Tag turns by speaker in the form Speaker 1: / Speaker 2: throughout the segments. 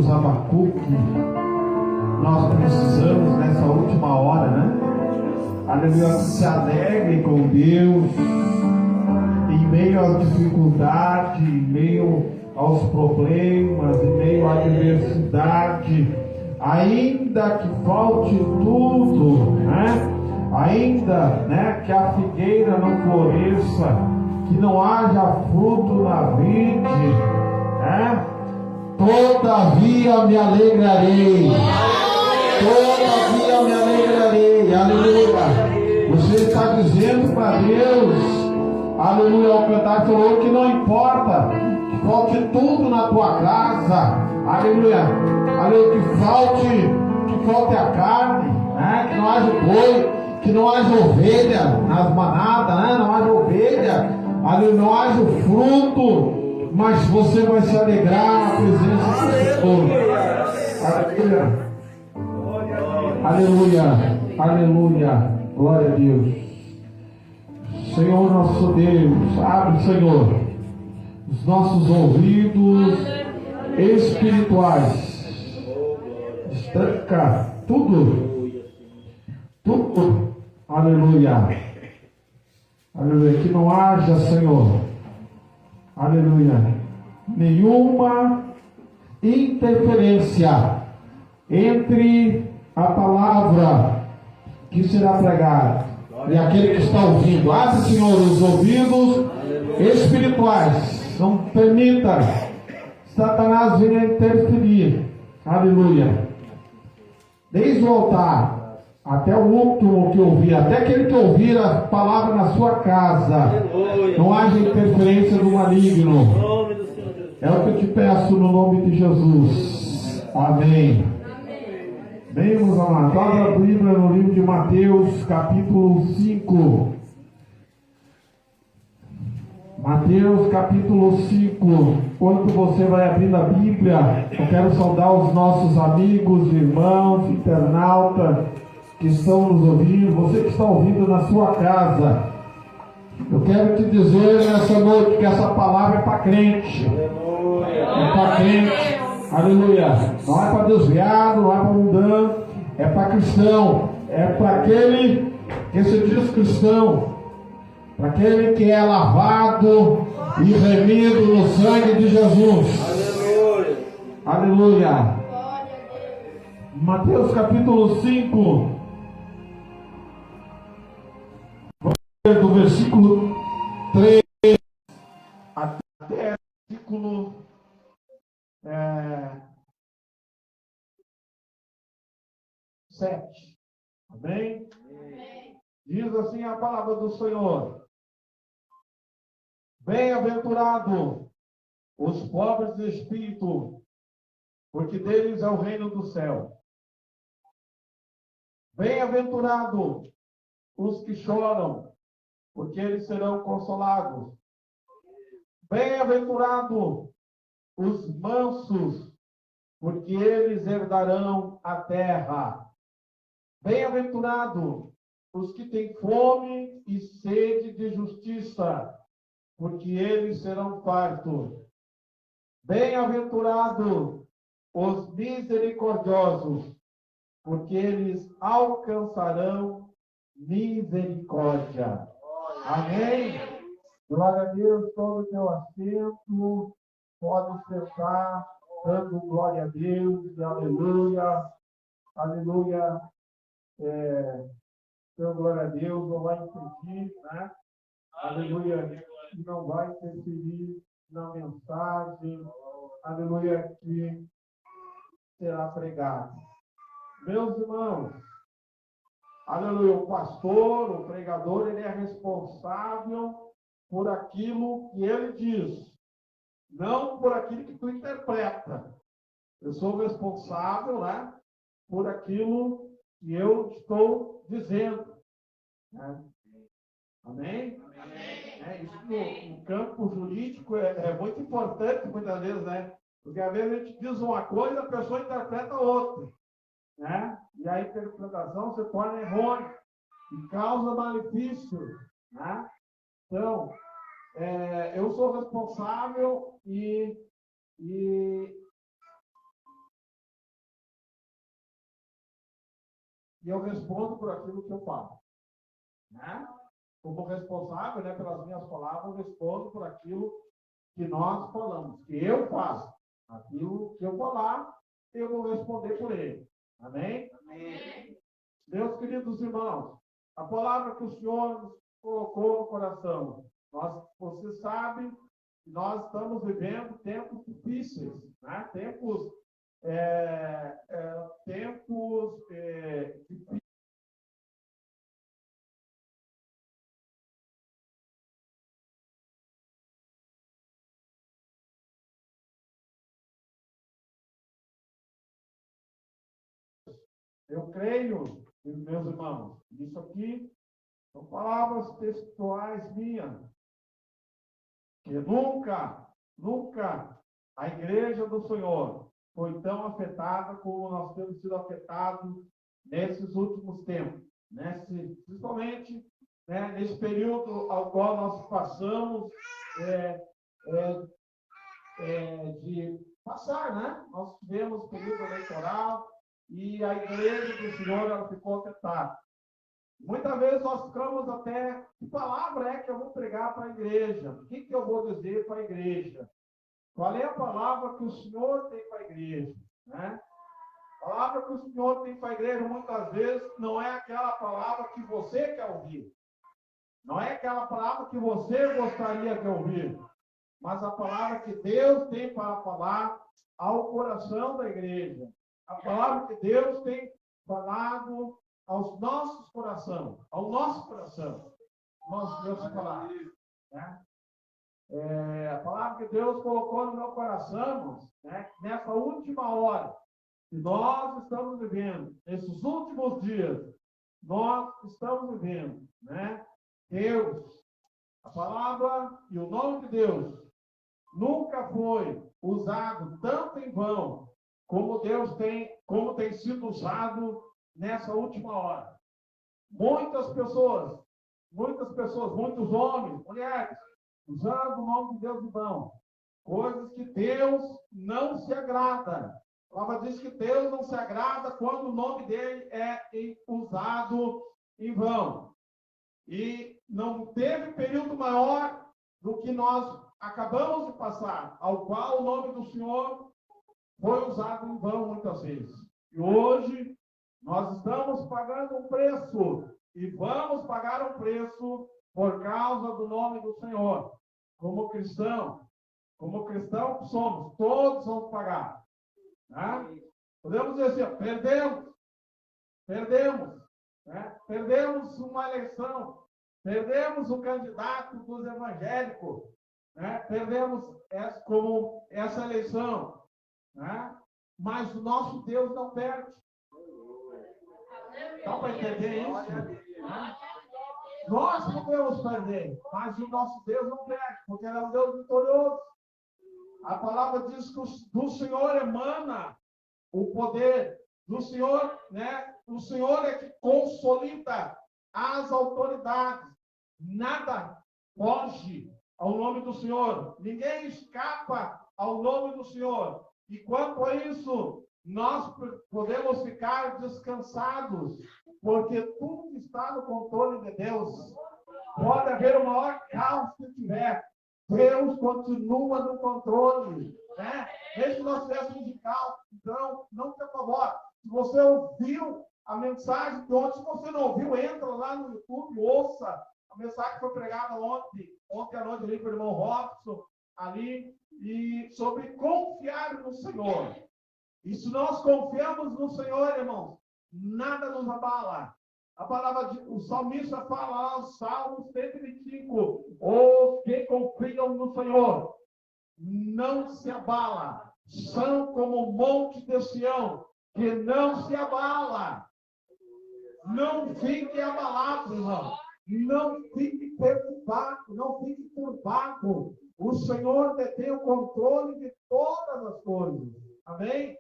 Speaker 1: Deus, Abacuque, nós precisamos nessa última hora, né? Aleluia, se alegre com Deus, em meio à dificuldade, em meio aos problemas, em meio à adversidade, ainda que falte tudo, né? Ainda, né, que a figueira não floresça, que não haja fruto na vide, né? Todavia me alegrarei. Todavia me alegrarei. Aleluia. Você está dizendo para Deus, aleluia, ao cantar seu louvor, que não importa que falte tudo na tua casa, aleluia, aleluia, que falte a carne, né? Que não haja boi, que não haja ovelha nas manadas, né? Não haja ovelha, aleluia, não haja fruto, mas você vai se alegrar na presença do Senhor. Aleluia. Aleluia. Aleluia. Glória a Deus. Senhor nosso Deus, abre, Senhor, os nossos ouvidos espirituais. Estanca tudo. Tudo. Aleluia. Aleluia. Que não haja, Senhor, aleluia, nenhuma interferência entre a palavra que será pregada e aquele que está ouvindo. Abre, Senhor, os ouvidos espirituais. Não permita Satanás vir a interferir. Aleluia. Desde o altar até o último que ouvir, até aquele que ouvir a palavra na sua casa, não haja interferência do maligno. É o que eu te peço no nome de Jesus. Amém. Bem, meus amados, abra a Bíblia no livro de Mateus, capítulo 5. Mateus, capítulo 5. Enquanto você vai abrindo a Bíblia, eu quero saudar os nossos amigos, irmãos, internautas que estão nos ouvindo, você que está ouvindo na sua casa. Eu quero te dizer nessa noite que essa palavra é para crente. É para crente. Aleluia. Não é para desviado, não é para mundano, é para cristão. É para aquele que se diz cristão, para aquele que é lavado e remido no sangue de Jesus. Aleluia. Mateus capítulo 5, do versículo 3 até o versículo 7. Amém? Diz assim a palavra do Senhor: bem-aventurado os pobres de espírito, porque deles é o reino do céu. Bem-aventurado os que choram, porque eles serão consolados. Bem-aventurado os mansos, porque eles herdarão a terra. Bem-aventurado os que têm fome e sede de justiça, porque eles serão fartos. Bem-aventurado os misericordiosos, porque eles alcançarão misericórdia. Amém? Glória a Deus. Todo o teu assento, pode sentar, dando glória a Deus, aleluia, aleluia. Então, glória a Deus, não vai impedir, né? Aleluia, que não vai interferir na mensagem, aleluia, que será pregada. Meus irmãos, aleluia, o pastor, o pregador, ele é responsável por aquilo que ele diz, não por aquilo que tu interpreta. Eu sou responsável, né, por aquilo que eu estou dizendo. Né? Amém? Amém. Isso no campo jurídico é muito importante muitas vezes, né? Porque às vezes a gente diz uma coisa, a pessoa interpreta outra. Né? E a interpretação se torna errônea e causa malefício. Né? Então, eu sou responsável e e eu respondo por aquilo que eu falo. Né? Como responsável, né, pelas minhas palavras, eu respondo por aquilo que nós falamos, que eu faço. Aquilo que eu falar, eu vou responder por ele. Amém? Amém. Meus queridos irmãos, a palavra que o Senhor nos colocou no coração, você sabe que nós estamos vivendo tempos difíceis, né? Tempos difíceis. Eu creio, meus irmãos, isso aqui são palavras textuais minhas, que nunca a igreja do Senhor foi tão afetada como nós temos sido afetados nesses últimos tempos, principalmente, né, nesse período ao qual nós passamos de passar, né? Nós tivemos período eleitoral e a igreja do Senhor ela ficou afetada. Muitas vezes nós ficamos até, que palavra é que eu vou pregar para a igreja? O que eu vou dizer para a igreja? Qual é a palavra que o Senhor tem para a igreja? Né? A palavra que o Senhor tem para a igreja, muitas vezes, não é aquela palavra que você quer ouvir. Não é aquela palavra que você gostaria de ouvir. Mas a palavra que Deus tem para falar ao coração da igreja. A palavra que Deus tem falado aos nossos corações, ao nosso coração. Nós Deus falar, né? A palavra que Deus colocou no meu coração, né? Nessa última hora que nós estamos vivendo, nesses últimos dias, nós estamos vivendo, né? Deus, a palavra e o nome de Deus nunca foi usado tanto em vão como como tem sido usado nessa última hora. Muitas pessoas, muitos homens, mulheres, usando o nome de Deus em vão. Coisas que Deus não se agrada. A palavra diz que Deus não se agrada quando o nome dele é usado em vão. E não teve período maior do que nós acabamos de passar, ao qual o nome do Senhor foi usado em vão muitas vezes. E hoje nós estamos pagando um preço e vamos pagar um preço por causa do nome do Senhor. Como cristão que somos, todos vamos pagar. Né? Podemos dizer assim, perdemos, né? Perdemos uma eleição, perdemos o candidato dos evangélicos, né? Perdemos essa eleição, né? Mas o nosso Deus não perde. Dá para entender isso? Né? Nós podemos perder, mas o nosso Deus não perde, porque ele é um Deus vitorioso. A palavra diz que do Senhor emana o poder, do Senhor, né? O Senhor é que consolida as autoridades. Nada foge ao nome do Senhor. Ninguém escapa ao nome do Senhor. E quanto a isso, nós podemos ficar descansados, porque tudo está no controle de Deus. Pode haver o maior caos que tiver. Deus continua no controle, né? Mesmo que nós tivéssemos de caos, então, não se apavore. Se você ouviu a mensagem de ontem, se você não ouviu, entra lá no YouTube, ouça a mensagem que foi pregada ontem à noite ali com o irmão Robson, ali, e sobre confiar no Senhor. E se nós confiamos no Senhor, irmãos, nada nos abala. A palavra, o salmista fala lá no Salmo 125, os que confiam no Senhor não se abala, são como o monte de Sião, que não se abala. Não fique abalado, irmão. Não fique preocupado, não fique turbado. O Senhor detém o controle de todas as coisas. Amém?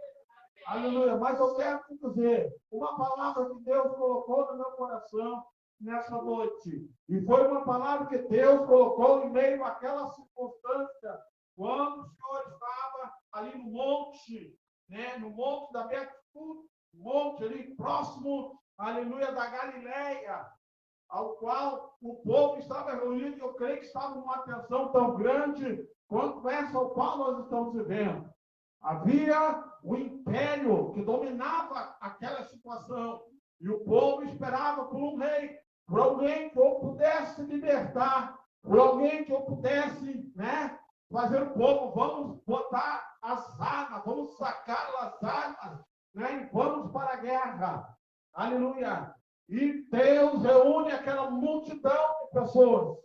Speaker 1: Aleluia. Mas eu quero te dizer uma palavra que Deus colocou no meu coração nessa noite. E foi uma palavra que Deus colocou em meio àquela circunstância, quando o Senhor estava ali no monte, né? No monte da Beatitude, monte ali próximo aleluia, da Galileia, ao qual o povo estava reunido, eu creio que estava numa atenção tão grande quanto essa ao qual nós estamos vivendo. Havia o império que dominava aquela situação, e o povo esperava por um rei, por alguém que o pudesse libertar, por alguém que o pudesse, né, fazer o povo, vamos botar as armas, vamos sacar as armas, né, e vamos para a guerra. Aleluia! E Deus reúne aquela multidão de pessoas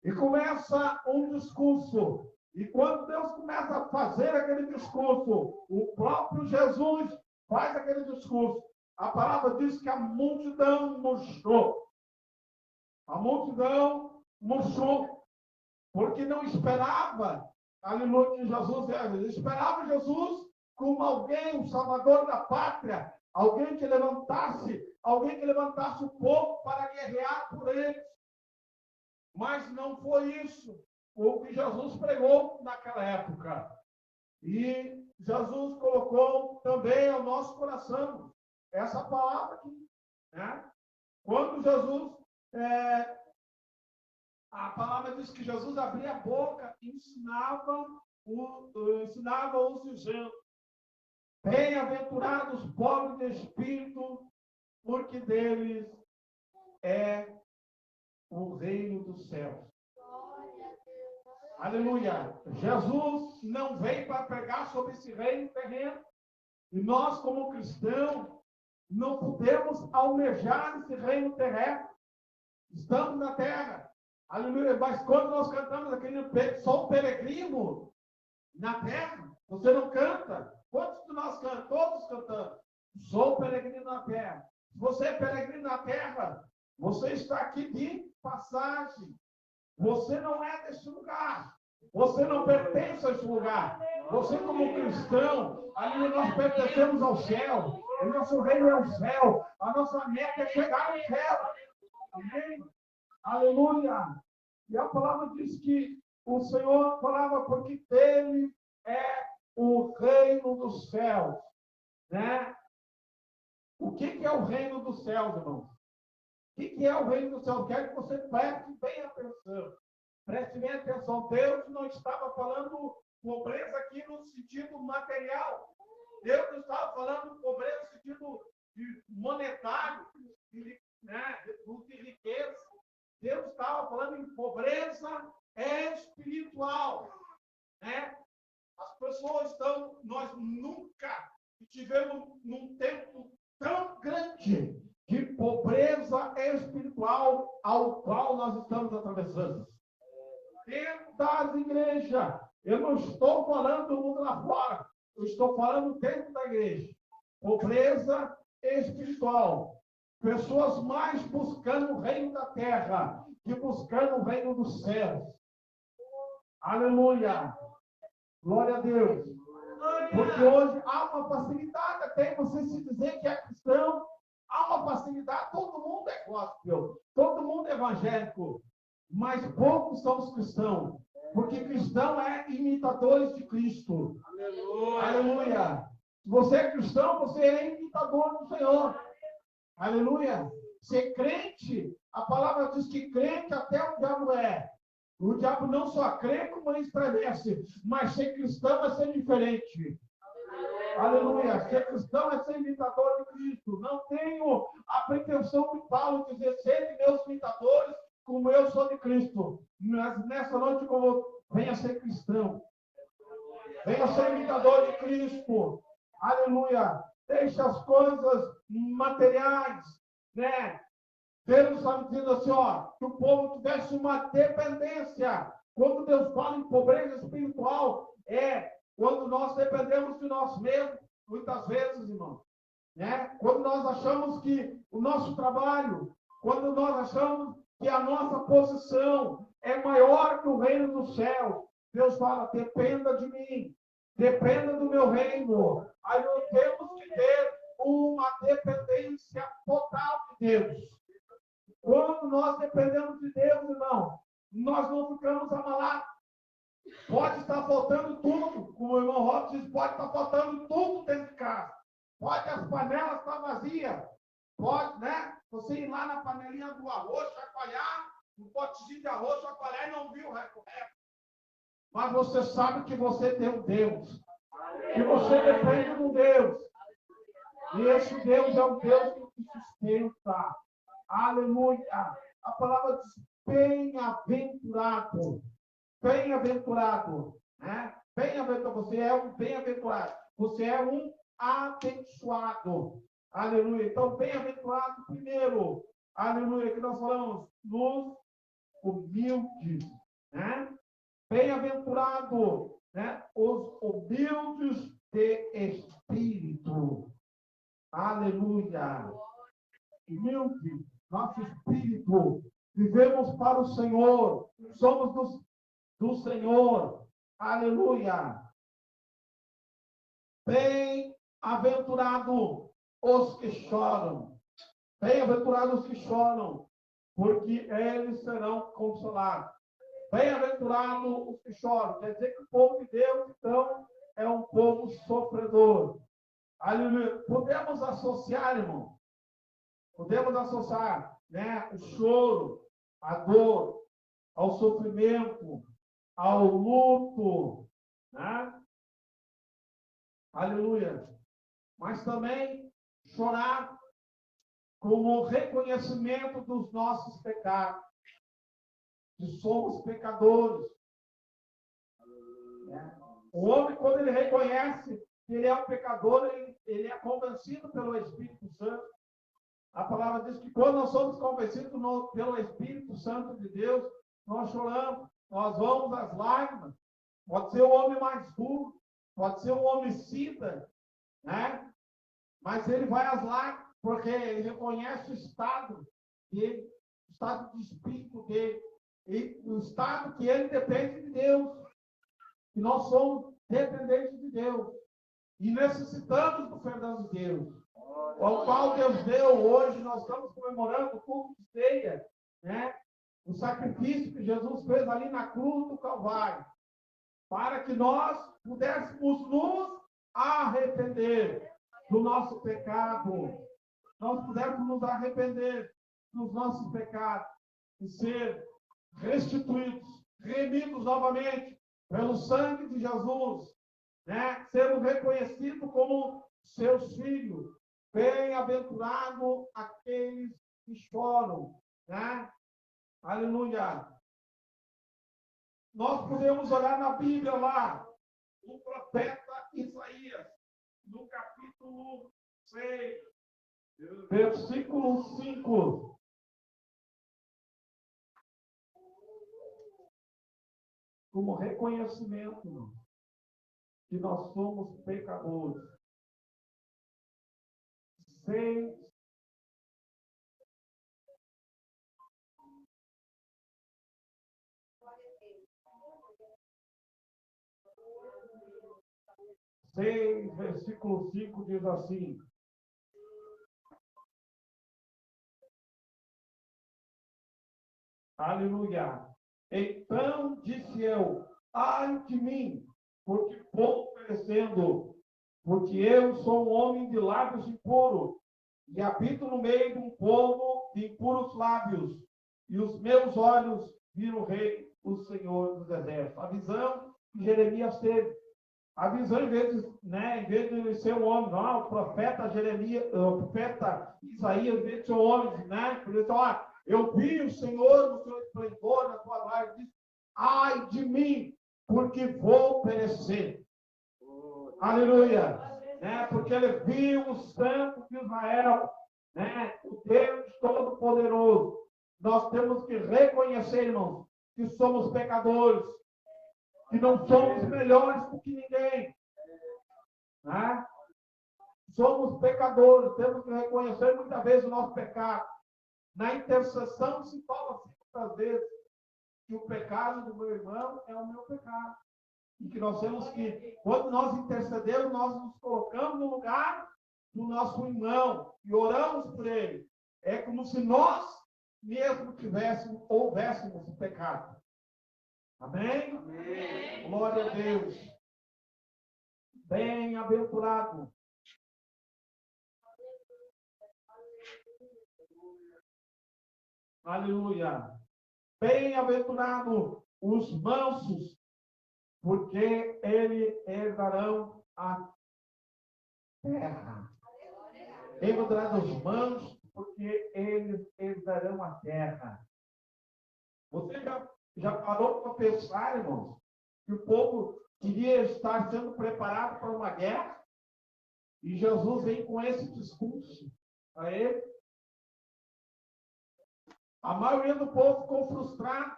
Speaker 1: e começa um discurso. E quando Deus começa a fazer aquele discurso, o próprio Jesus faz aquele discurso. A palavra diz que a multidão murchou. A multidão murchou, porque não esperava, aleluia, que Jesus, esperava Jesus como alguém, um salvador da pátria, alguém que levantasse o povo para guerrear por eles. Mas não foi isso o que Jesus pregou naquela época. E Jesus colocou também ao nosso coração essa palavra aqui, né? Quando Jesus, a palavra diz que Jesus abria a boca e ensinava os dizendo: bem-aventurados os pobres de espírito, porque deles é o reino dos céus. Aleluia! Jesus não veio para pregar sobre esse reino terreno. E nós, como cristãos, não podemos almejar esse reino terreno. Estamos na terra. Aleluia! Mas quando nós cantamos aquele sou peregrino na terra, você não canta. Quantos de nós cantamos? Todos cantamos. Sou peregrino na terra. Se você é peregrino na terra, você está aqui de passagem. Você não é desse lugar. Você não pertence a esse lugar. Você, como cristão, ali nós pertencemos ao céu. O nosso reino é o céu. A nossa meta é chegar ao céu. Amém? Aleluia! E a palavra diz que o Senhor falava porque dele é o reino dos céus. Né? O que é o reino dos céus, irmãos? O que é o reino do céu? Quero que você preste bem atenção. Preste bem atenção. Deus não estava falando pobreza aqui no sentido material. Deus não estava falando pobreza no sentido monetário, né, de riqueza. Deus estava falando em pobreza espiritual. Né? As pessoas estão... Nós nunca tivemos num tempo tão grande de pobreza espiritual ao qual nós estamos atravessando. Dentro das igrejas, eu não estou falando do mundo lá fora, eu estou falando dentro da igreja. Pobreza espiritual. Pessoas mais buscando o reino da terra que buscando o reino dos céus. Aleluia! Glória a Deus! Porque hoje há uma facilidade até você se dizer que é cristão. Há uma facilidade, todo mundo é gospel, todo mundo é evangélico, mas poucos são os cristãos, porque cristão é imitadores de Cristo. Aleluia! Aleluia! Se você é cristão, você é imitador do Senhor. Aleluia! Ser crente, a palavra diz que crente até o diabo é. O diabo não só crê como ele estremece, mas ser cristão é ser diferente. Aleluia! Ser cristão é ser imitador de Cristo. Não tenho a pretensão de Paulo dizer: sede meus imitadores, como eu sou de Cristo. Mas nessa noite, como venha ser cristão, venha ser imitador de Cristo. Aleluia! Deixe as coisas materiais, né? Deus está dizendo assim, ó, que o povo tivesse uma dependência. Quando Deus fala em pobreza espiritual, quando nós dependemos de nós mesmos, muitas vezes, irmão, né? Quando nós achamos que o nosso trabalho, quando nós achamos que a nossa posição é maior que o reino do céu, Deus fala: dependa de mim, dependa do meu reino. Aí nós temos que ter uma dependência total de Deus. Quando nós dependemos de Deus, irmão, nós não ficamos abalados. Pode estar faltando tudo, como o irmão Robson diz, pode estar faltando tudo dentro de casa. Pode as panelas estar vazias, pode, né? Você ir lá na panelinha do arroz, chacoalhar, um potezinho de arroz, chacoalhar e não viu o resto. Mas você sabe que você tem um Deus. Que você depende de um Deus. E esse Deus é um Deus que te sustenta. Aleluia. A palavra diz bem-aventurado. Bem-aventurado. Né? Bem-aventurado. Você é um bem-aventurado. Você é um abençoado. Aleluia. Então, bem-aventurado primeiro. Aleluia. Que nós falamos nos humildes. Né? Bem-aventurado, né? Os humildes de espírito. Aleluia. Humilde, nosso espírito. Vivemos para o Senhor. Somos do Senhor. Aleluia. Bem-aventurado os que choram. Bem-aventurados os que choram, porque eles serão consolados. Bem-aventurado os que choram. Quer dizer que o povo de Deus, então, é um povo sofredor. Aleluia. Podemos associar, irmão. Podemos associar, né, o choro, a dor, ao sofrimento, ao luto, né? Aleluia. Mas também chorar como reconhecimento dos nossos pecados. Que somos pecadores. O homem, quando ele reconhece que ele é um pecador, ele é convencido pelo Espírito Santo. A palavra diz que quando nós somos convencidos pelo Espírito Santo de Deus, nós choramos, nós vamos às lágrimas. Pode ser o homem mais duro, pode ser um homicida, né? Mas ele vai às lágrimas, porque ele reconhece o estado dele, o estado de espírito dele. E o estado que ele depende de Deus. E nós somos dependentes de Deus. E necessitamos do perdão de Deus. Ao qual Deus deu hoje, nós estamos comemorando o culto de ceia, né? O sacrifício que Jesus fez ali na cruz do Calvário. Para que nós pudéssemos nos arrepender do nosso pecado. Nós pudéssemos nos arrepender dos nossos pecados. E ser restituídos, remidos novamente pelo sangue de Jesus, né? Sermos reconhecidos como seus filhos. Bem-aventurado aqueles que choram, né? Aleluia. Nós podemos olhar na Bíblia lá, no profeta Isaías, no capítulo 6, versículo 5. Como reconhecimento que nós somos pecadores. 6, versículo 5 diz assim: aleluia. Então disse eu: ai de mim, porque vou perecendo, porque eu sou um homem de lábios impuros, e habito no meio de um povo de impuros lábios, e os meus olhos viram o Rei, o Senhor dos Exércitos. A visão que Jeremias teve. A visão, em vez de ele ser um homem, não, o profeta Jeremias, o profeta Isaías, em vez de ser um homem, né? Por isso, eu vi o Senhor no seu esplendor, na sua glória, disse: ai de mim, porque vou perecer. Aleluia. Né? Porque ele viu o santo de Israel, né? O Deus Todo-Poderoso. Nós temos que reconhecer, irmãos, que somos pecadores, que não somos melhores do que ninguém. Né? Somos pecadores, temos que reconhecer muitas vezes o nosso pecado. Na intercessão se fala assim muitas vezes que o pecado do meu irmão é o meu pecado. E que nós temos que, quando nós intercedemos, nós nos colocamos no lugar do nosso irmão e oramos por ele. É como se nós mesmo houvéssemos o pecado. Amém? Amém? Glória a Deus. Bem-aventurado. Aleluia. Bem-aventurados os mansos, porque eles herdarão a terra. Bem-aventurados os mansos, porque eles herdarão a terra. Você já parou para pensar, irmãos, que o povo queria estar sendo preparado para uma guerra? E Jesus vem com esse discurso a ele. A maioria do povo ficou frustrado.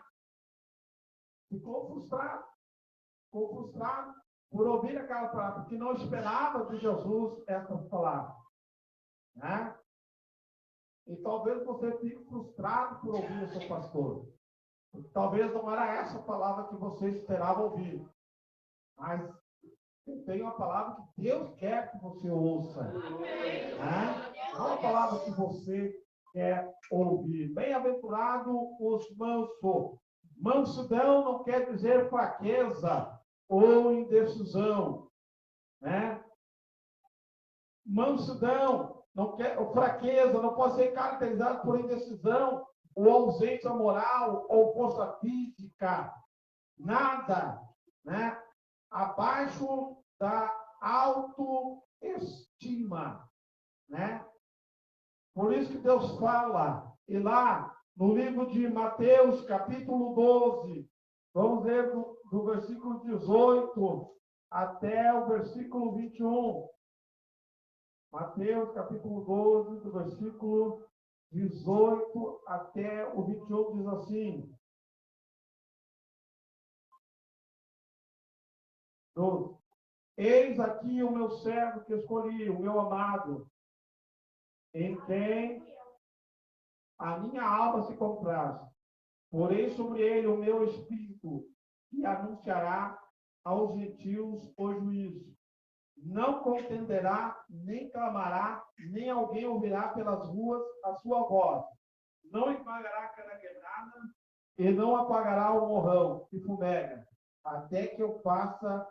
Speaker 1: Ficou frustrado por ouvir aquela palavra, porque não esperava de Jesus essas palavras. Né? E talvez você fique frustrado por ouvir o seu pastor. Porque talvez não era essa palavra que você esperava ouvir. Mas eu tenho uma palavra que Deus quer que você ouça. Né? Não a palavra que você quer ouvir. Bem-aventurado os mansos. Mansidão não quer dizer fraqueza ou indecisão, né? Mansidão não quer, fraqueza não pode ser caracterizada por indecisão ou ausência moral ou força física, nada, né? Abaixo da autoestima, né? Por isso que Deus fala, e lá no livro de Mateus, capítulo 12, vamos ler do versículo 18 até o versículo 21. Mateus, capítulo 12, do versículo 18 até o 21, diz assim. 12. Eis aqui o meu servo que escolhi, o meu amado, em quem a minha alma se compraz. Porém sobre ele o meu espírito, e anunciará aos gentios o juízo. Não contenderá, nem clamará, nem alguém ouvirá pelas ruas a sua voz. Não esmagará a cana quebrada, e não apagará o morrão que fumega, até que eu faça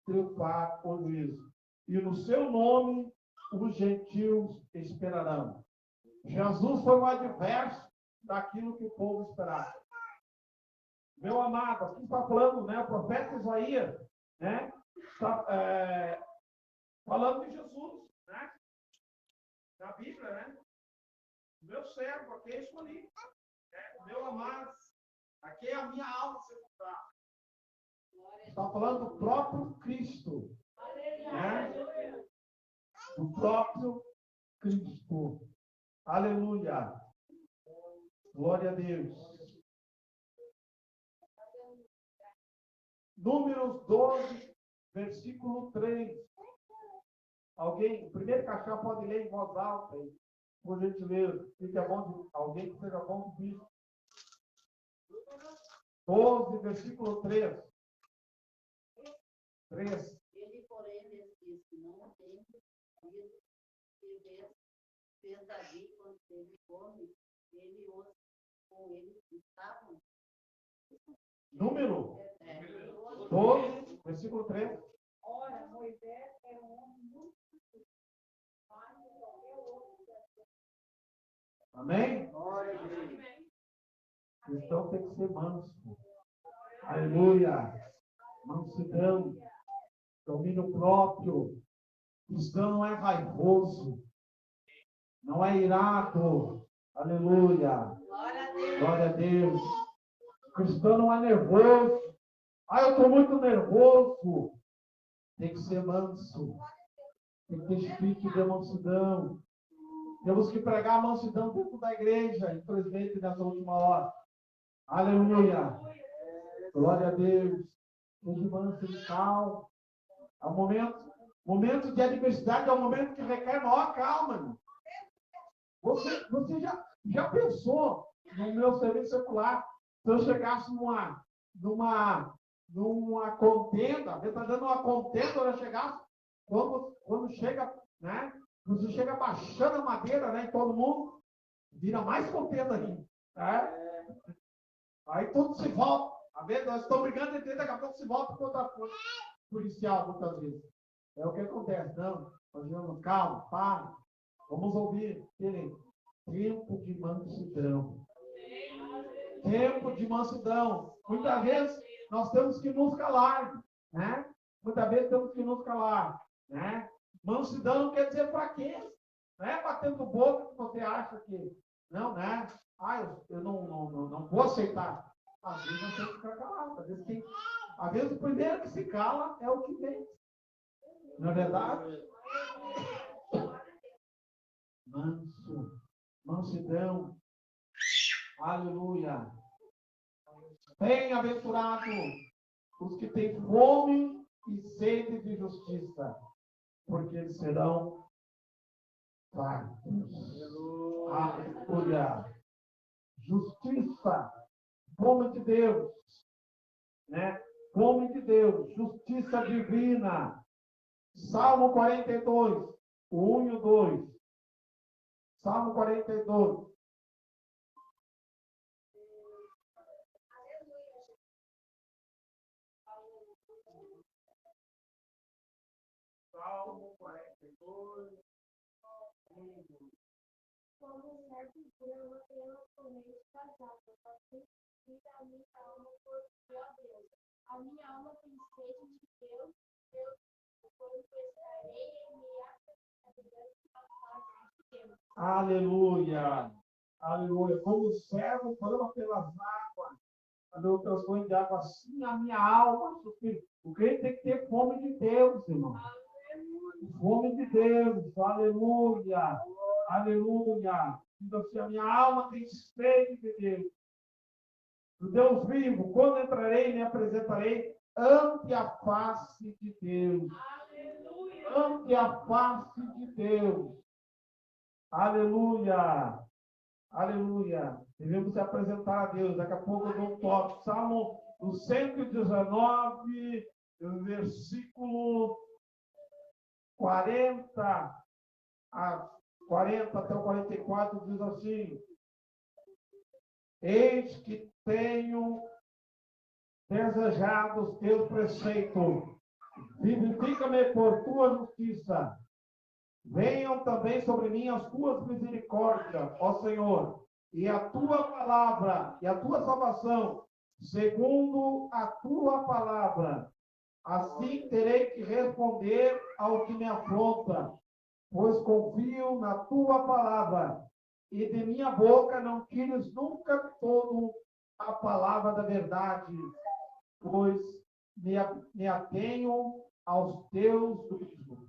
Speaker 1: triunfar o juízo. E no seu nome os gentios esperarão. Jesus foi um adverso daquilo que o povo esperava. Meu amado, aqui está falando, né, o profeta Isaías, né, está falando de Jesus, né, na Bíblia, né, meu servo, aqui é escolhi, né, meu amado, aqui é a minha alma sepultada. Está falando do próprio Cristo, né, do próprio Cristo. Aleluia. Glória a Deus. Números 12, versículo 3. Alguém, o primeiro cachorro pode ler em voz alta, aí, por gentileza. Fica bom de alguém que seja bom de vista. 12, versículo 3. 3.
Speaker 2: Ele, porém, lhes disse: não tem ouvido que fez Davi quando teve fome, ele os com eles estavam.
Speaker 1: Número 12, versículo 3.
Speaker 3: Ora, Moisés era um homem muito difícil, mas qualquer outro.
Speaker 1: Amém? Cristão tem que ser manso. Aleluia. Mansidão. Domínio próprio. Cristão não é raivoso. Não é irado. Aleluia. Glória a Deus. Cristão não é nervoso. Eu estou muito nervoso. Tem que ser manso. Tem que ter espírito de mansidão. Temos que pregar a mansidão dentro da igreja, infelizmente, nessa última hora. Aleluia. Glória a Deus. Seja manso e calmo. É um momento de adversidade, é um momento que requer maior calma. Irmão. Você já pensou no meu serviço secular, se eu chegasse numa contenda, está dando uma contenda, eu chegasse, quando chega, né? Você chega baixando a madeira, né? E todo mundo vira mais contenda ainda. Né? Aí tudo se volta. Tá vendo? Nós estamos brigando entre daqui a pouco se volta contra a força policial, muitas vezes. É o que acontece, não? Nós vamos, calma, para. Vamos ouvir ele. Tempo de mansidão. Tempo de mansidão. Muitas vezes nós temos que nos calar, né? Muitas vezes temos que nos calar, né? Mansidão não quer dizer fraqueza. Não é batendo boca que você acha que... Não, né? Eu não vou aceitar. Às vezes nós temos que ficar calado. Às vezes o primeiro que se cala é o que vem. Não é verdade? Mansidão. Aleluia. Bem-aventurado os que têm fome e sede de justiça, porque eles serão fartos. Aleluia. Justiça, fome de Deus, né? Fome de Deus, justiça divina. Salmo 42, o 1 e o 2. Salmo 42. Salmo 42.
Speaker 3: Como servo teu, eu tornei casada, para servir a minha alma por ti, ó Deus. A minha alma tem sede de Deus, quando estarei em minha apresentação na face de Deus.
Speaker 1: Aleluia. Aleluia. Como o servo clama pelas águas, quando eu transformo de água, assim a minha alma suspira. O crente tem que ter fome de Deus, irmão. Fome de Deus. Aleluia. Aleluia. Então, assim, a minha alma tem sede de Deus. Do Deus vivo, quando entrarei, me apresentarei ante a face de Deus.
Speaker 3: Aleluia.
Speaker 1: Ante a face de Deus. Aleluia. Aleluia. Devemos se apresentar a Deus. Daqui a pouco eu dou um toque. Salmo 119, versículo 40 até o 44, diz assim: eis que tenho desejado os teus preceitos, vivifica-me por tua justiça. Venham também sobre mim as tuas misericórdias, ó Senhor, e a tua palavra, e a tua salvação, segundo a tua palavra. Assim terei que responder ao que me afronta, pois confio na tua palavra, e de minha boca não tires nunca todo a palavra da verdade, pois me atenho aos teus juízos.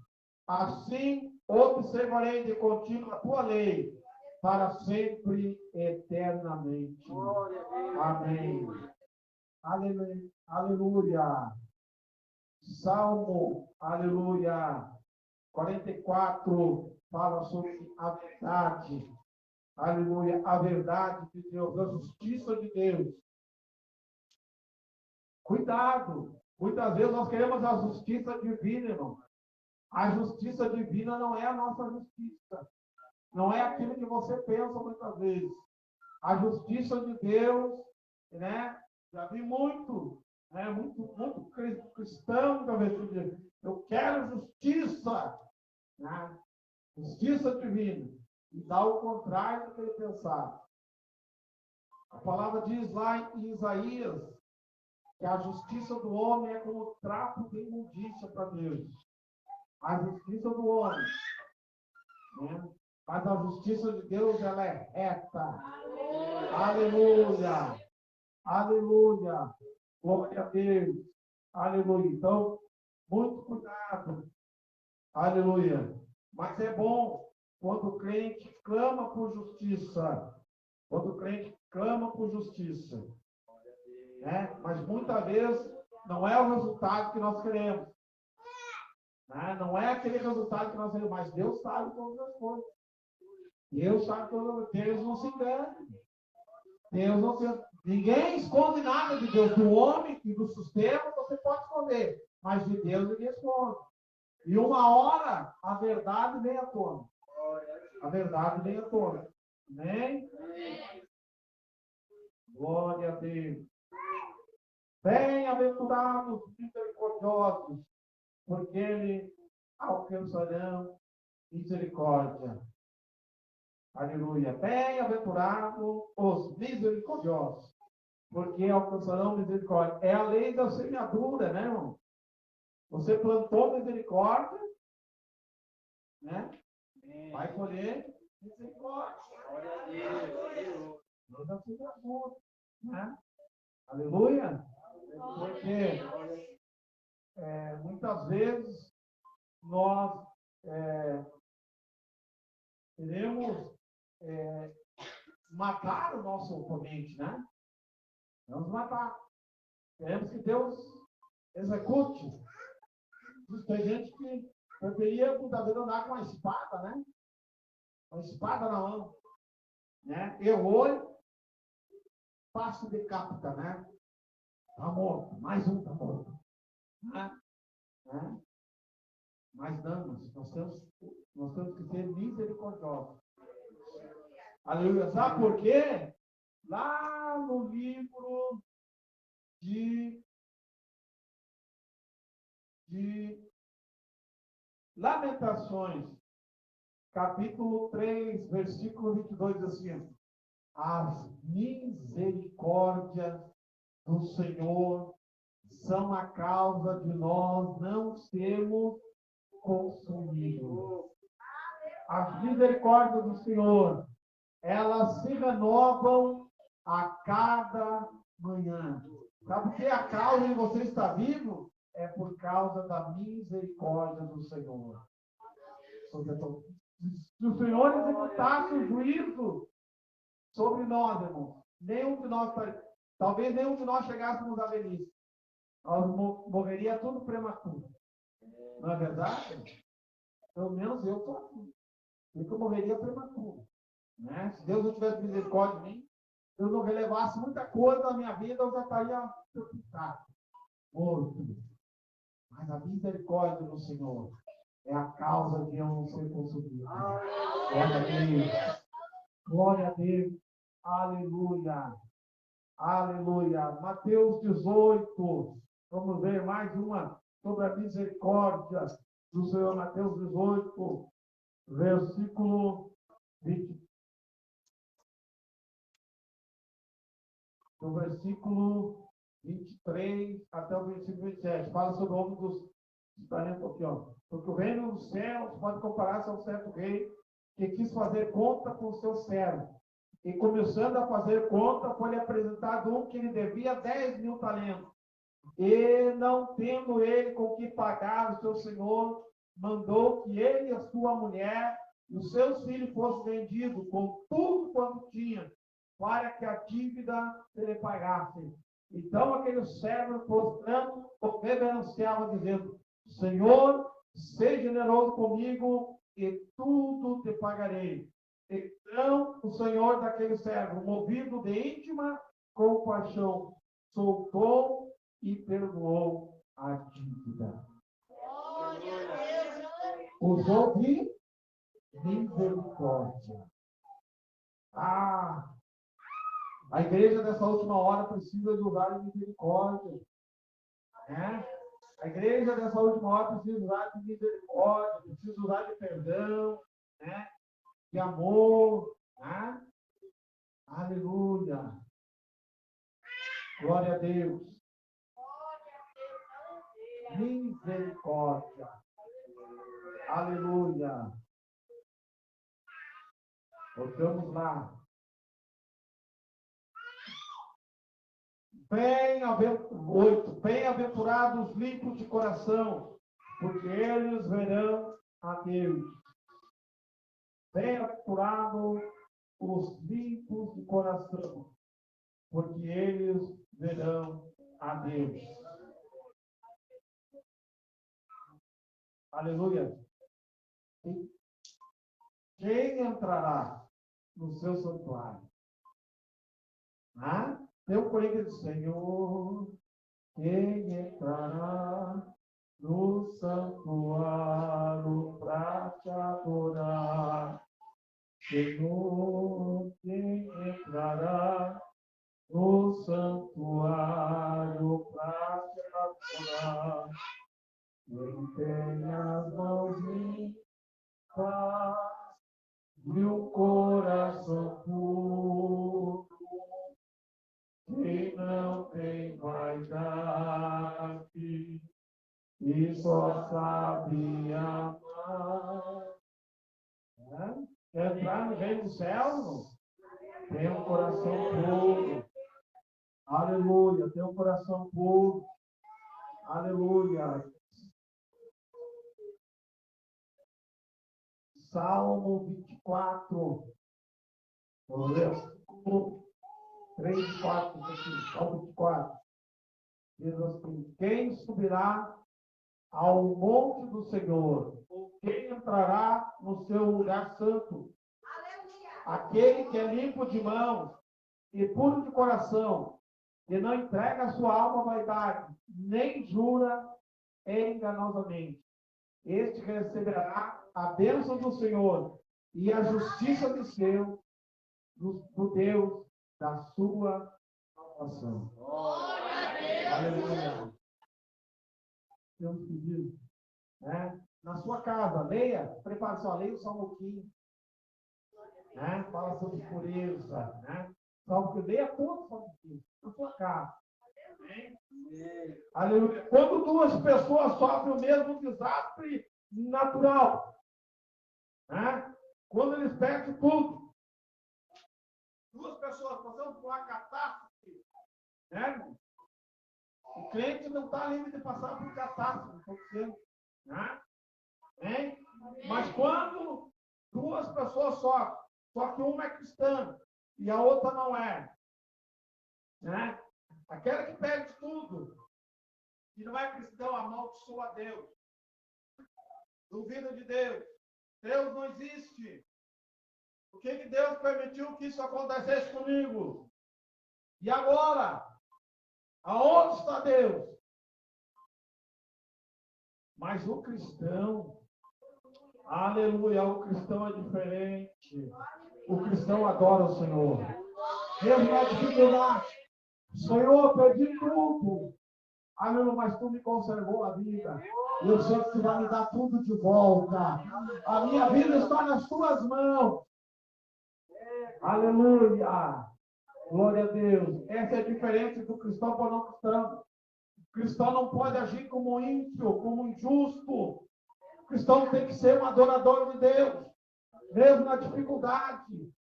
Speaker 1: Assim observarei de contínuo a tua lei, para sempre, eternamente. Amém. Aleluia. Aleluia. Salmo, aleluia, 44, fala sobre a verdade. Aleluia, a verdade de Deus, a justiça de Deus. Cuidado, muitas vezes nós queremos a justiça divina, irmão. A justiça divina não é a nossa justiça. Não é aquilo que você pensa muitas vezes. A justiça de Deus, né? Já vi muito, né? Muito cristão, talvez, eu quero justiça, né? Justiça divina. E dá o contrário do que ele pensava. A palavra diz lá em Isaías que a justiça do homem é como trapo de imundícia para Deus. A justiça do homem, né? Mas a justiça de Deus, ela é reta. Aleluia. Aleluia. Glória a Deus. Aleluia. Então, muito cuidado. Aleluia. Mas é bom quando o crente clama por justiça. Quando o crente clama por justiça. Né? Mas muitas vezes não é o resultado que nós queremos. Né? Não é aquele resultado que nós queremos, mas Deus sabe todas as coisas. Deus sabe todas as coisas. Deus não se engana. Deus não se... Ninguém esconde nada de Deus. Do homem e do sistema você pode esconder, mas de Deus ninguém esconde. E uma hora a verdade vem à tona. A verdade vem à tona. Amém? Glória a Deus. Bem-aventurados misericordiosos, porque eles alcançarão misericórdia. Aleluia. Bem-aventurados os misericordiosos, porque alcançarão misericórdia. É a lei da semeadura, né, irmão? Você plantou misericórdia, né? Vai colher misericórdia.
Speaker 4: Glória a Deus.
Speaker 1: Lei da semeadura, né? Aleluia. Porque muitas vezes nós queremos matar o nosso oponente, né? Vamos matar. Queremos que Deus execute. Tem gente que poderia, muitas vezes, andar com a espada, né? Com a espada na mão. Né? Errou, passo decapita, né? Tá morto. Mais um tá morto. Né? Mas não, nós temos que ser misericordiosos. Aleluia. Sabe por quê? Lá no livro de Lamentações, capítulo 3, versículo 22, diz assim: as misericórdias do Senhor são a causa de nós não sermos consumidos. As misericórdias do Senhor, elas se renovam a cada manhã. Sabe por que a causa de você estar vivo? É por causa da misericórdia do Senhor. Se o Senhor executasse o juízo sobre nós, irmãos, talvez nenhum de nós chegássemos à velhice. Nós morreria tudo prematuro. Não é verdade? Pelo menos eu estou aqui. Eu morreria prematuro. Né? Se Deus não tivesse misericórdia de mim, eu não relevasse muita coisa da minha vida, eu já estaria preocupado, morto. Mas a misericórdia do Senhor é a causa de eu não ser consumido. Glória a Deus. Glória a Deus. Aleluia. Aleluia. Mateus 18. Vamos ver mais uma sobre a misericórdia do Senhor. Mateus 18, versículo 20. Do versículo 23 até o versículo 27. Fala sobre o homem dos talentos aqui, ó. Porque o reino dos céus pode comparar-se a um certo rei que quis fazer conta com o seu servo. E começando a fazer conta, foi-lhe apresentado um que lhe devia 10.000 talentos. E não tendo ele com que pagar, o seu senhor mandou que ele e a sua mulher e os seus filhos fossem vendidos com tudo quanto tinha, para que a dívida se lhe pagasse. Então aquele servo, prostrando, reverenciava, dizendo: Senhor, seja generoso comigo e tudo te pagarei. Então o senhor daquele servo, movido de íntima compaixão, soltou e perdoou a dívida. Usou de misericórdia. A igreja dessa última hora precisa de usar de misericórdia. Né? A igreja dessa última hora precisa usar de misericórdia, precisa usar de perdão, né? De amor. Né? Aleluia. Glória a Deus. Misericórdia. Aleluia. Voltamos lá. Bem-aventurados os limpos de coração, porque eles verão a Deus. Bem-aventurados os limpos de coração, porque eles verão a Deus. Aleluia. Quem entrará no seu santuário? Eu conheço o Senhor. Quem entrará no santuário para te adorar? Senhor, quem entrará no santuário para te adorar? Quem tem as mãos limpas e o coração só sabe amar. Quer entrar no reino do céu? Tem um coração puro. Aleluia. Tem um coração puro. Aleluia. Salmo 24. Vamos ler? 3 e 4. Salmo 24. Diz assim: quem subirá ao monte do Senhor? Ou quem entrará no seu lugar santo? Aquele que é limpo de mãos e puro de coração, que não entrega a sua alma à vaidade, nem jura enganosamente. Este receberá a bênção do Senhor e a justiça de seu, do Deus da sua salvação. Aleluia. Deus pedido, né? Na sua casa, leia, prepare só, leia o Salmo 15. Né? Fala sobre pureza, né? Salmo que leia todo o Salmo 15, na sua casa. Aleluia. Quando duas pessoas sofrem o mesmo desastre natural, né? Quando eles perdem tudo, duas pessoas passando por uma catástrofe, né? O crente não está livre de passar por catástrofe, estou dizendo, né? Hein? Mas quando duas pessoas sofrem, só que uma é cristã e a outra não é, né? Aquela que perde tudo e não é cristão, amaldiçoa a Deus, duvida de Deus. Deus não existe. Por que Deus permitiu que isso acontecesse comigo? E agora? Aonde está Deus? Mas o cristão, aleluia, o cristão é diferente. O cristão adora o Senhor. Mesmo na dificuldade, Senhor, perdi tudo. Aleluia, mas tu me conservou a vida. Eu sei que tu vai me dar tudo de volta. A minha vida está nas tuas mãos. Aleluia. Glória a Deus. Essa é a diferença do cristão para o não cristão. O cristão não pode agir como ímpio, como injusto. O cristão tem que ser um adorador de Deus, mesmo na dificuldade,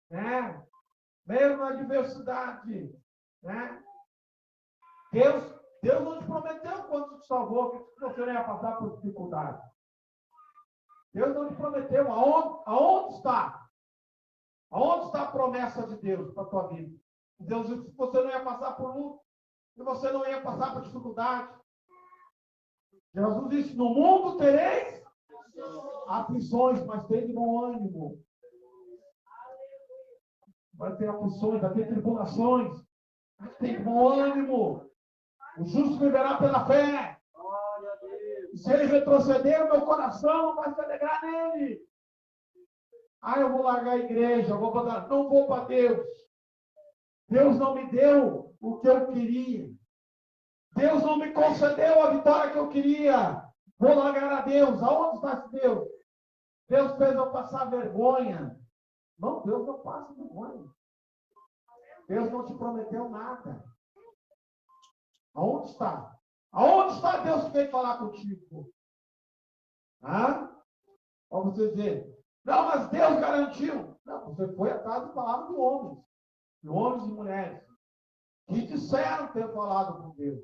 Speaker 1: né? Mesmo na adversidade, né? Deus não te prometeu quando te salvou que você não ia passar por dificuldade. Deus não te prometeu. Aonde está? Aonde está a promessa de Deus para a tua vida? Deus disse que você não ia passar por luta, que você não ia passar por dificuldade. Jesus disse: no mundo tereis aflições, mas tem de bom ânimo. Vai ter aflições, vai ter tribulações, mas tem de bom ânimo. O justo viverá pela fé. E se ele retroceder, o meu coração vai se alegrar nele. Eu vou largar a igreja, eu vou botar, não vou para Deus. Deus não me deu o que eu queria. Deus não me concedeu a vitória que eu queria. Vou largar a Deus. Aonde está esse Deus? Deus fez eu passar vergonha. Não, Deus não passa vergonha. Deus não te prometeu nada. Aonde está? Aonde está Deus que veio falar contigo? Vamos dizer, não, mas Deus garantiu. Não, você foi atrás da palavra de homens e mulheres, que disseram ter falado com Deus.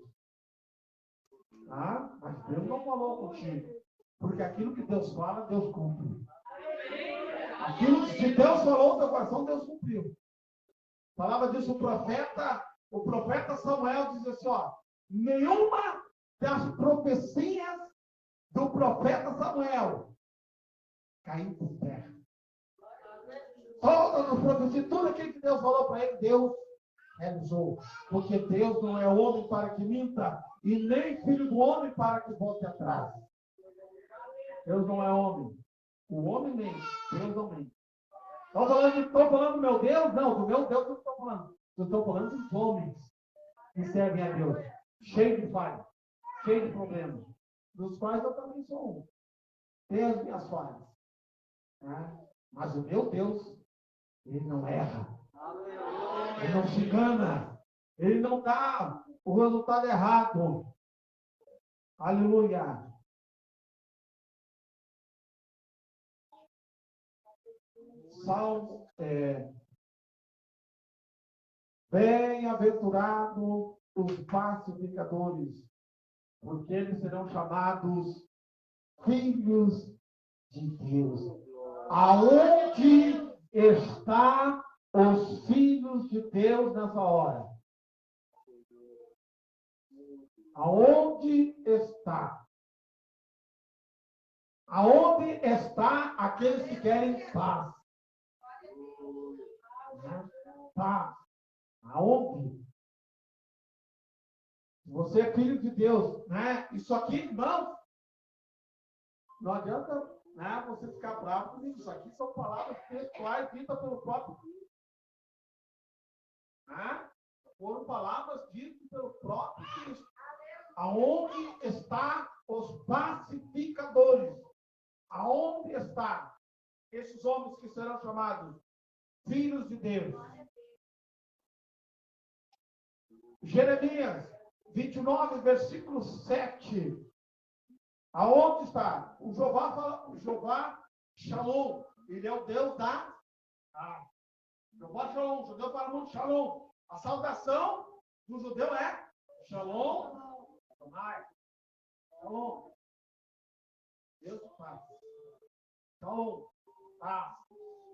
Speaker 1: Mas Deus não falou contigo. Porque aquilo que Deus fala, Deus cumpre. Aquilo que se Deus falou no teu coração, Deus cumpriu. Falava disso o profeta Samuel diz assim, nenhuma das profecias do profeta Samuel caiu por terra. Todas as profecias, tudo aquilo que Deus falou para ele, Deus realizou. Porque Deus não é homem para que minta, e nem filho do homem para que volte atrás. Deus não é homem. O homem mente, Deus não mente. Estou falando do meu Deus? Não, do meu Deus eu não estou falando. Eu estou falando dos homens que servem a Deus. Cheio de falhas, cheio de problemas, dos quais eu também sou um. Tenho as minhas falhas. Mas o meu Deus, ele não erra. Ele não se engana. Ele não dá o resultado errado. Aleluia. Salmo, bem-aventurados os pacificadores, porque eles serão chamados filhos de Deus. Aonde está os filhos de Deus nessa hora? Aonde está? Aonde está aqueles que querem paz? Paz. Aonde? Você é filho de Deus, né? Isso aqui, irmãos, não adianta, né, você ficar bravo comigo. Isso aqui são palavras textuais ditas pelo próprio Cristo. Né? Foram palavras ditas pelo próprio Cristo. Aonde está os pacificadores? Aonde está esses homens que serão chamados filhos de Deus? Jeremias 29, versículo 7. Aonde está? O Jeová fala, o Jeová Shalom. Ele é o Deus da Jeová Shalom. O judeu fala muito Shalom. A saudação do judeu é Shalom. Shalom. Deus faz. Shalom. Paz.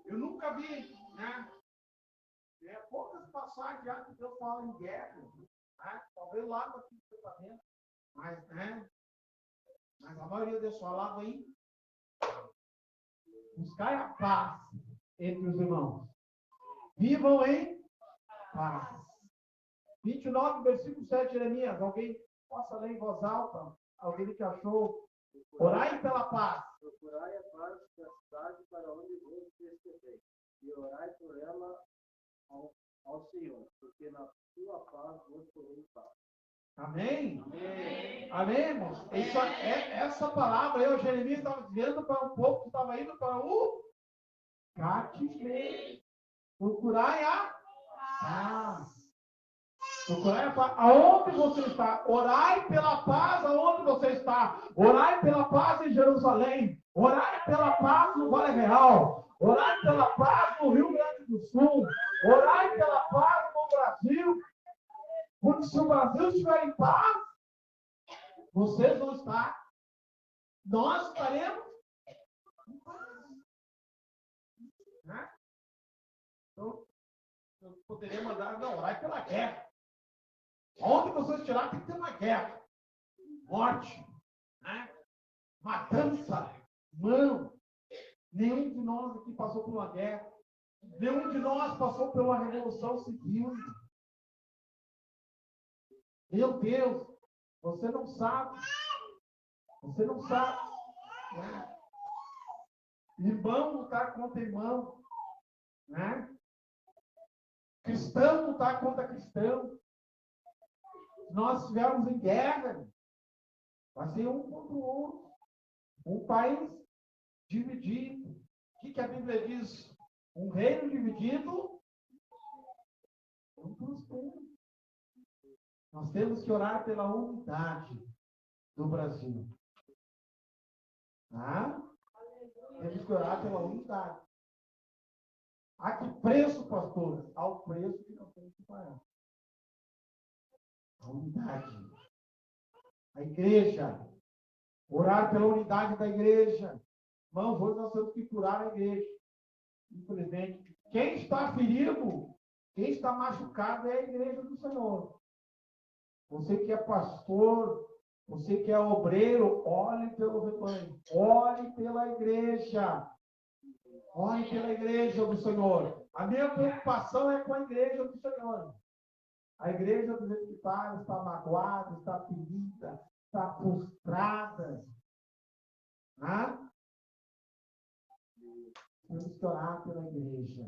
Speaker 1: Eu nunca vi, né? Poucas passagens já que Deus fala em guerra. Né? Talvez lá no Antigo Testamento. Mas, né? Mas a maioria deles falava em buscar a paz entre os irmãos. Vivam em paz. 29, versículo 7, Jeremias. Alguém possa ler em voz alta? Alguém que achou? Orai pela paz.
Speaker 4: Procurai a paz da cidade para onde vos escrevei, e orai por ela ao Senhor, porque na sua paz vos porei paz.
Speaker 1: Amém?
Speaker 4: Amém.
Speaker 1: Amém, irmãos? Essa palavra aí, o Jeremias estava dizendo para um povo que estava indo para o cativeiro. Procurai a paz. Procurai a paz. Aonde você está? Orai pela paz aonde você está. Orai pela paz em Jerusalém. Orai pela paz no Vale Real. Orai pela paz no Rio Grande do Sul. Orai pela paz no Brasil. Porque se o Brasil estiver em paz, vocês vão estar. Nós estaremos em paz. Né? Então, eu poderia mandar, não, orai pela guerra. Onde vocês estiver, tem que ter uma guerra. Morte. Né? Matança. Não. Nenhum de nós aqui passou por uma guerra. Nenhum de nós passou por uma revolução civil. Meu Deus, você não sabe. Você não sabe. Né? Irmão lutar contra irmão. Né? Cristão lutar contra cristão. Se nós estivermos em guerra, vai ser um contra o outro. Um país dividido. O que a Bíblia diz? Um reino dividido não prospera. Nós temos que orar pela unidade do Brasil. Tá? Temos que orar pela unidade. A que preço, pastor? Ao preço que nós temos que pagar. A unidade. A igreja. Orar pela unidade da igreja. Irmãos, hoje nós temos que curar a igreja. Infelizmente, quem está ferido, quem está machucado é a igreja do Senhor. Você que é pastor, você que é obreiro, olhe pelo rebanho, olhe pela igreja. Olhe pela igreja do Senhor. A minha preocupação é com a igreja do Senhor. A igreja do jeito que está magoada, está ferida, está frustrada. Né? Temos que orar pela igreja.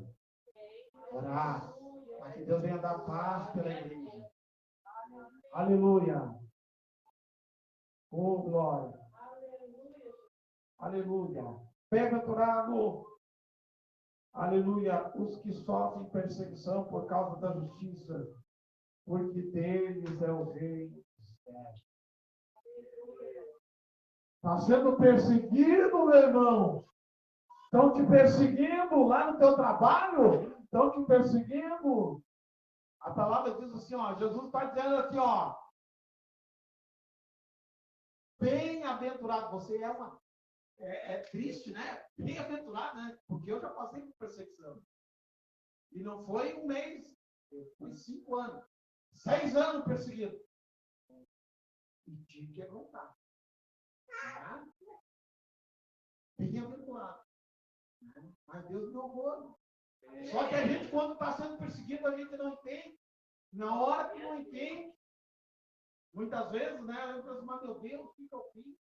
Speaker 1: Orar. Para que Deus venha dar paz pela igreja. Aleluia. Oh, glória. Aleluia. Bem-aventurado. Aleluia. Os que sofrem perseguição por causa da justiça, porque deles é o reino dos céus. Está sendo perseguido, meu irmão. Estão te perseguindo lá no teu trabalho? Estão te perseguindo? A palavra diz assim, ó, Jesus está dizendo assim, ó, bem-aventurado, você é triste, né? Bem-aventurado, né? Porque eu já passei por perseguição. E não foi um mês, foi 5 anos. 6 anos perseguido. E tive que aguentar. Tá? Bem-aventurado. Mas Deus me honrou. Só que a gente, quando está sendo perseguido, a gente não entende. Na hora que não entende, muitas vezes, né? Eu penso, mas meu Deus, o que eu fiz?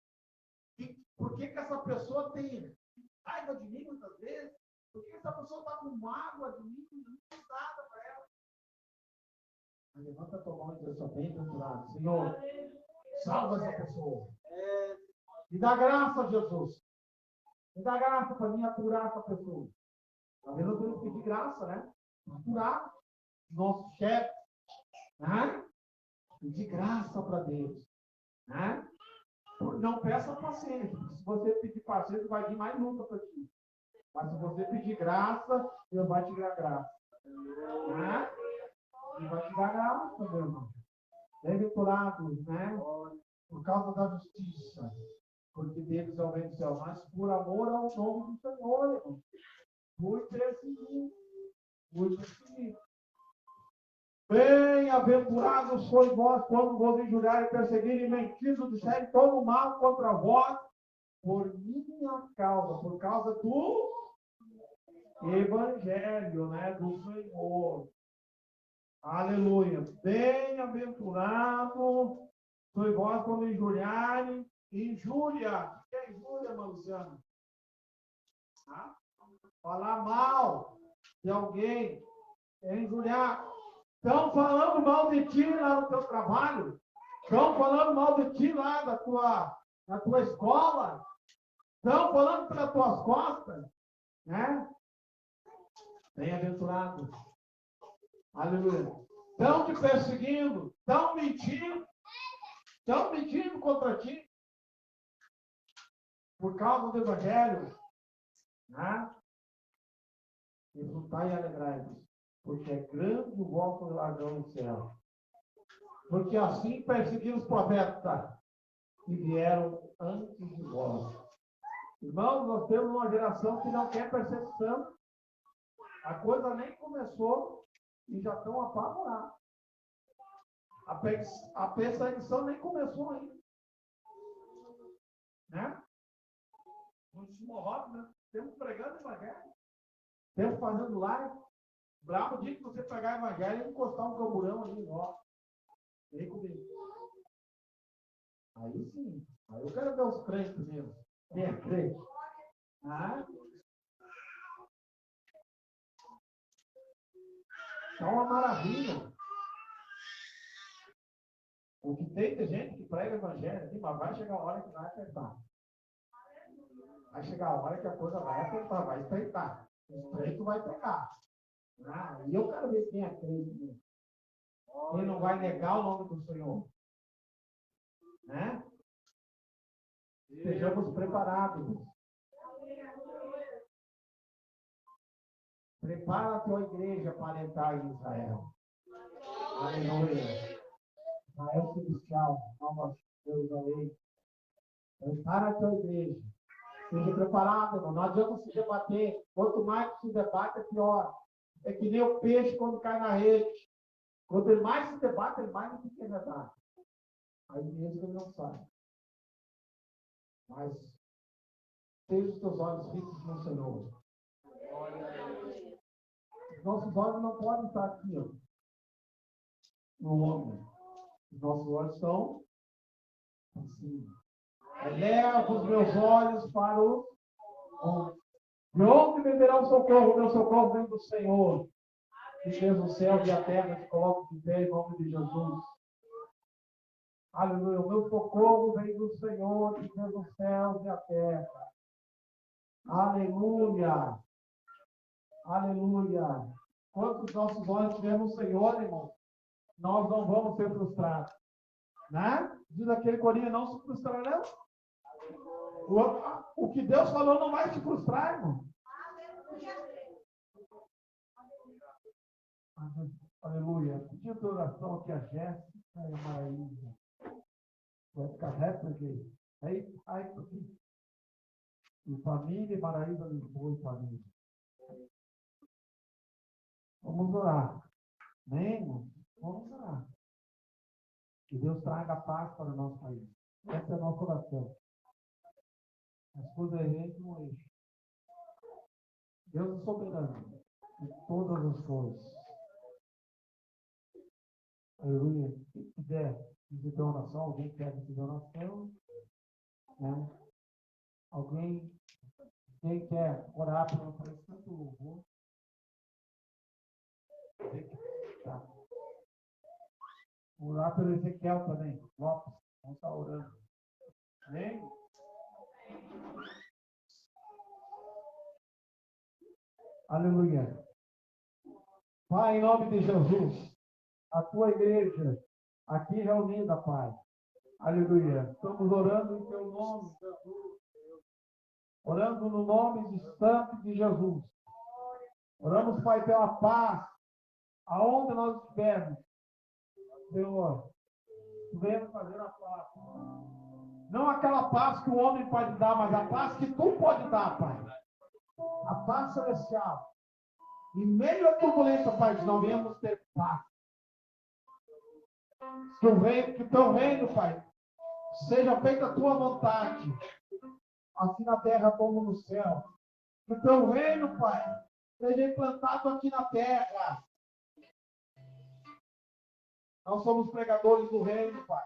Speaker 1: Por que essa pessoa tem raiva de mim muitas vezes? Por que essa pessoa está com mágoa de mim? Não tem nada para ela. Mas levanta a tua mão e diz, eu sou bem-aventurado. Senhor, salva essa pessoa. Me dá graça, Jesus. Me dá graça para mim aturar essa pessoa. Às vezes eu tenho que pedir graça, né? Aturar nosso chefe. Né? Pedir graça para Deus. Né? Não peça paciência. Se você pedir paciência, vai vir mais luta para ti. Mas se você pedir graça, Deus vai te dar graça. Né? Ele vai te dar graça, meu irmão. Bem-aventurados, né? Por causa da justiça. Porque deles é o reino do céu. Mas por amor ao nome do Senhor, irmão. Muito perseguido. Muito perseguido. Bem-aventurados sois vós quando vos injuriarem, perseguirem, mentindo, disserem todo mal contra vós, por minha causa, por causa do Evangelho, né, do Senhor. Aleluia. Bem-aventurado sois vós quando injuriarem. Injúria. O que é injúria, irmã Luciana? Falar mal de alguém é injuriar. Estão falando mal de ti lá no teu trabalho. Estão falando mal de ti lá na tua escola. Estão falando pelas tuas costas. Né? Bem-aventurado. Aleluia. Estão te perseguindo. Estão mentindo. Estão mentindo contra ti. Por causa do Evangelho. Né? Exultai e alegrai-vos, porque é grande o vosso galardão no céu. Porque assim perseguiram os profetas que vieram antes de vós. Irmãos, nós temos uma geração que não quer perseguição. A coisa nem começou e já estão apavorados. A perseguição nem começou ainda. Né? Nos morros, né? Temos pregando o Evangelho. Temos fazendo live. Bravo, o dia que você pegar o Evangelho e encostar um camburão ali em nós. Vem comigo. Aí sim. Aí eu quero ver os crentes mesmo. Quem é crente? É uma maravilha. O que tem de gente que prega o Evangelho, mas vai chegar a hora que vai apertar. Vai chegar a hora que a coisa vai apertar, vai estreitar. O estreito vai pegar. E eu quero ver quem é crente mesmo. Quem não vai negar o nome do Senhor. Né? Estejamos preparados. Prepara a tua igreja para entrar em Israel. Aleluia. Israel celestial, nova Jerusalém. Prepara a tua igreja. Seja preparado, irmão. Não adianta se debater. Quanto mais se debate, é pior. É que nem o peixe quando cai na rede. Quanto mais se debate, ele mais não fica verdade. Aí mesmo ele não sai. Mas seja os teus olhos fixos no Senhor. Os nossos olhos não podem estar aqui, ó, no homem. Os nossos olhos estão assim. Eleva os meus olhos para o homem. De onde me virá o socorro? O meu socorro vem do Senhor. Que fez o céu e a terra, te coloco de pé em nome de Jesus. Aleluia. O meu socorro vem do Senhor, que fez os céus e a terra. Aleluia. Aleluia. Quando os nossos olhos estiverem no Senhor, irmão, nós não vamos ser frustrados. Né? Diz aquele corinho, não se frustrarão. O que Deus falou não vai te frustrar, irmão. Aleluia. Pedido de oração aqui a Jéssica e a Maraísa. Vai ficar reto aqui. Aí, aqui. E família, Maraísa, Lisboa e família. Vamos orar. Amém? Vamos orar. Que Deus traga paz para o nosso país. Essa é a nossa oração. As coisas errantes no eixo. Deus é soberano de todas as coisas. Aleluia. Se quiser dizer oração, alguém quer dizer oração, né? Quem quer orar pelo tanto louvor? Tá. Orar pelo Ezequiel também. Lopes, vamos estar orando. Amém? Aleluia. Pai, em nome de Jesus, a tua igreja aqui reunida, Pai. Aleluia. Estamos orando em teu nome, Jesus. Orando no nome de Santo de Jesus. Oramos, Pai, pela paz, aonde nós estivermos. Senhor, venha fazer a paz. Não aquela paz que o homem pode dar, mas a paz que tu pode dar, Pai. A paz celestial. Em meio à turbulência, Pai, nós venhamos ter paz. Que o teu reino, Pai, seja feita a tua vontade, assim na terra como no céu. Que o teu reino, Pai, seja implantado aqui na terra. Nós somos pregadores do reino, Pai.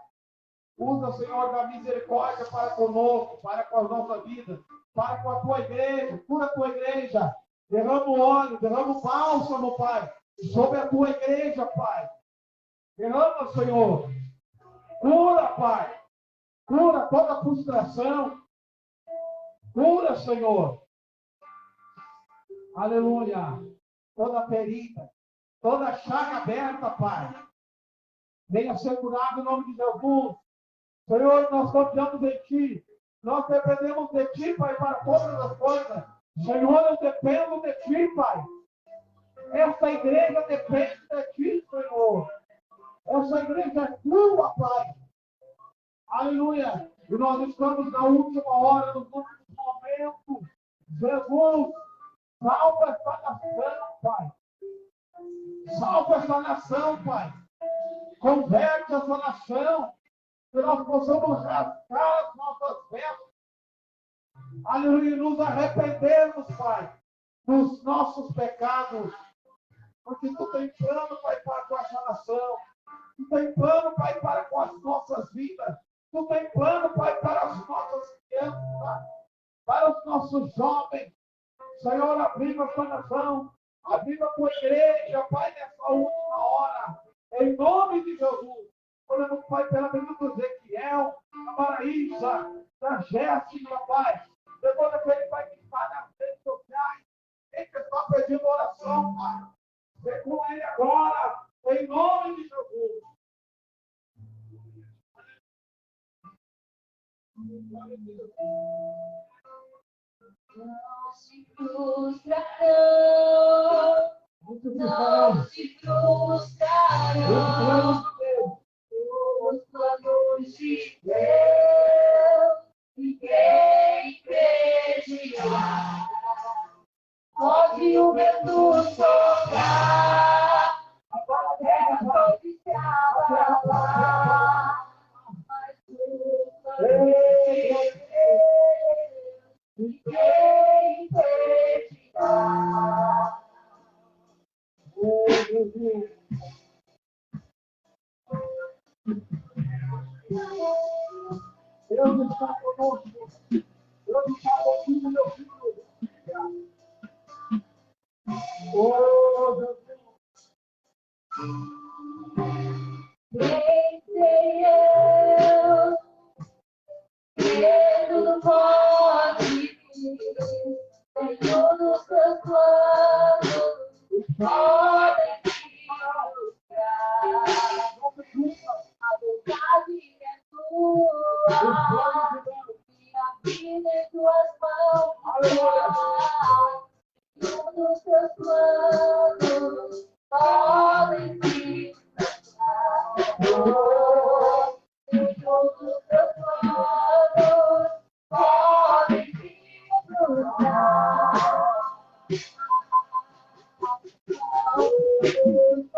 Speaker 1: Usa, Senhor, da misericórdia para conosco, para com a nossa vida, para com a tua igreja, cura a tua igreja. Derrama o óleo, derrama o bálsamo, Pai, sobre a tua igreja, Pai. Derrama, Senhor. Cura, Pai. Cura toda frustração. Cura, Senhor. Aleluia. Toda ferida, toda chaga aberta, Pai. Venha ser curado em nome de Jesus. Senhor, nós confiamos em Ti. Nós dependemos de Ti, Pai, para todas as coisas. Senhor, eu dependo de Ti, Pai. Essa igreja depende de Ti, Senhor. Essa igreja é Tua, Pai. Aleluia. E nós estamos na última hora, nos últimos momentos. Jesus, salva essa nação, Pai. Salva essa nação, Pai. Converte essa nação. Que nós possamos rasgar as nossas vestes. Aleluia. Nos arrependermos, Pai, dos nossos pecados. Porque Tu tem plano, Pai, para com essa nação. Tu tem plano, Pai, para com as nossas vidas. Tu tem plano, Pai, para as nossas crianças, para os nossos jovens. Senhor, aviva essa nação. Aviva a Tua igreja, Pai, nessa última hora. Em nome de Jesus. Oramos, Pai, pela vida do Ezequiel, da Maraísa, da Jéssica, Pai. De todo aquele, Pai, que está nas redes sociais. Quem que está pedindo oração, Pai. Vem com ele agora, em nome de Jesus.
Speaker 3: Não se frustrarão, não se frustrarão os planos de Deus, e quem acreditar. Pode o vento soprar, a terra pode se abalar, mas o plano de Deus, e quem acreditar.
Speaker 1: Deus está conosco. Deus está ouvindo, meu filho. Oh, Deus.
Speaker 3: Quem sei eu, Pedro do pode, Senhor dos teus planos, podem te frustrar. A vontade é tua, e a vida em tuas mãos. Senhor dos teus planos, podem Não,